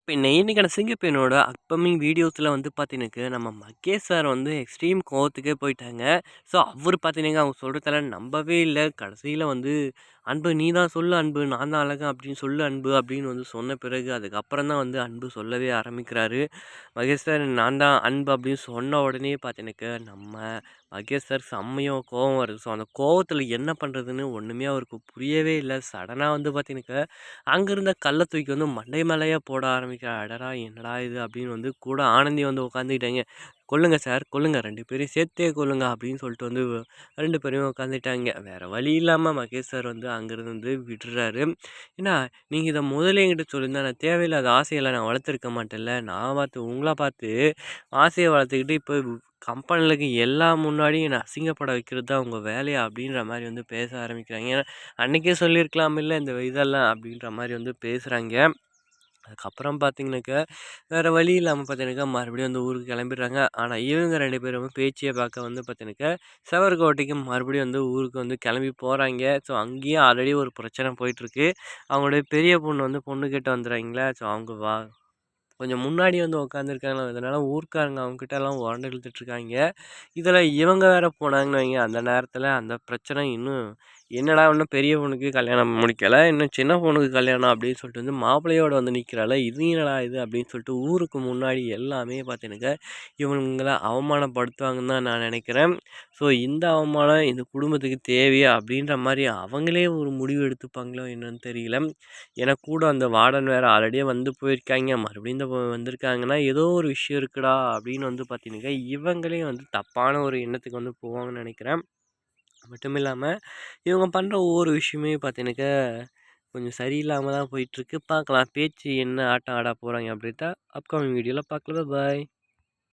சிங்கப்பெண்ணே! இன்னைக்கான சிங்கப்பெண்ணோட அப்கமிங் வீடியோஸ்ல வந்து பார்த்தீங்கன்னாக்க, நம்ம மகேஷ் சார் வந்து எக்ஸ்ட்ரீம் கோவத்துக்கே போயிட்டாங்க. ஸோ, அவரு பார்த்தீங்கன்னா, அவங்க சொல்றதெல்லாம் நம்பவே இல்ல. கடைசியில வந்து, "அன்பு நீ தான் சொல்லு அன்பு. நான் தான் அழகன் அப்படின்னு சொல்லு அன்பு" அப்படின்னு வந்து சொன்ன பிறகு, அதுக்கப்புறம் தான் வந்து அன்பு சொல்லவே ஆரம்பிக்கிறாரு. மகேஷ் சார் நான் தான் அன்பு அப்படின்னு சொன்ன உடனே பார்த்தீங்கன்னாக்க, நம்ம மகேஷ் சார் செம்மையா கோவம் வருது. ஸோ, அந்த கோவத்தில என்ன பண்ணுறதுன்னு ஒண்ணுமே அவருக்கு புரியவே இல்ல. சடனா வந்து பார்த்தீங்கன்னாக்க அங்க இருந்த கல்ல தூக்கி வந்து மண்டை மேலயே போட ஆரம்பிக்கிறான். அடடா! என்னடா இது அப்படின்னு வந்து கூட ஆனந்தி வந்து உட்காந்துக்கிட்டாங்க. "கொல்லுங்க சார், கொல்லுங்க 2 பேரையும் சேர்த்தே கொல்லுங்க" அப்படின்னு சொல்லிட்டு வந்து 2 பேரையும் உட்காந்துட்டாங்க. வேற வழி இல்லாம மகேஷ் சார் வந்து அங்கிருந்து வந்து விட்டுறாரு. "ஏன்னா நீங்க இத முதலே என்கிட்ட சொல்லியிருந்தா நான் தேவையில்லாத ஆசையெல்லாம் நான் வளர்த்துருக்க மாட்டேன்ல. நான் பார்த்து உங்கள பார்த்து ஆசைய வளர்த்துக்கிட்டு இப்போ கம்பெனில இருக்க எல்லா முன்னாடியும் என்ன அசிங்கப்பட வைக்கிறது தான் உங்க வேலையா?" அப்படின்ற மாரி வந்து பேச ஆரம்பிக்கிறாங்க. ஏன்னா அன்னைக்கே சொல்லியிருக்கலாமில்ல இந்த இதெல்லாம் அப்படின்ற மாரி வந்து பேசுறாங்க. அதுக்கப்புறம் பார்த்தீங்கன்னாக்க, வேற வழி இல்லாம பார்த்தீங்கன்னாக்கா, மறுபடியும் வந்து ஊருக்கு கிளம்பிடுறாங்க. ஆனா இவங்க 2 பேரும் பேச்சிய பார்க்க வந்து பார்த்தீங்கன்னாக்கா, செவர்கோட்டைக்கு மறுபடியும் வந்து ஊருக்கு வந்து கிளம்பி போறாய்ங்க. ஸோ அங்கேயும் ஆல்ரெடி ஒரு பிரச்சனை போயிட்டுருக்கு. அவங்களுடைய பெரிய பொண்ணு வந்து பொண்ணு கேட்டு வந்துறாய்ங்களா, ஸோ அவங்க கொஞ்சம் முன்னாடி வந்து உட்காந்துருக்காங்களா, அதனால ஊர்க்காரங்க அவங்ககிட்டலாம் உரண்டு இழுத்துட்டுருக்காய்ங்க. இதில இவங்க வேற போனாங்கன்னு வைங்க, அந்த நேரத்தில அந்த பிரச்சனை இன்னும் என்னடா இன்னும் பெரிய பொண்ணுக்கு கல்யாணம் முடிக்கல, இன்னும் சின்ன பொண்ணுக்கு கல்யாணம் அப்படின்னு சொல்லிட்டு வந்து மாப்பிள்ளையோட வந்து நிற்கிறாள, இது என்னடா இது அப்படின்னு சொல்லிட்டு ஊருக்கு முன்னாடி எல்லாமே பார்த்தீங்கன்னாக்க, இவங்கள அவமானப்படுத்துவாங்கன்னு தான் நான் நினைக்கிறேன். ஸோ இந்த அவமானம் இந்த குடும்பத்துக்கு தேவையா அப்படின்ற மாரி அவங்களே ஒரு முடிவு எடுத்துப்பாங்களோ என்னன்னு தெரியல. ஏன்னா கூட அந்த வார்டன் வேற ஆல்ரெடியே வந்து போயிருக்காய்ங்க. மறுபடியும் இந்த வந்திருக்காங்கன்னா, ஏதோ ஒரு விஷயம் இருக்குடா அப்படின்னு வந்து பார்த்தீங்கன்னாக்க, இவங்களே வந்து தப்பான ஒரு எண்ணத்துக்கு வந்து போவாங்கன்னு நெனைக்கிறேன். மட்டும் இல்லாம, இவங்க பண்ற ஒவ்வொரு விஷயமே பார்த்தீங்கன்னாக்க, கொஞ்சம் சரியில்லாம தான் போயிட்டுருக்கு. பார்க்கலாம் பேச்சு என்ன ஆட்டம் ஆட போறாங்க அப்படின்ட்டு அப்கமிங் வீடியோல பார்க்கலாம். பாய்.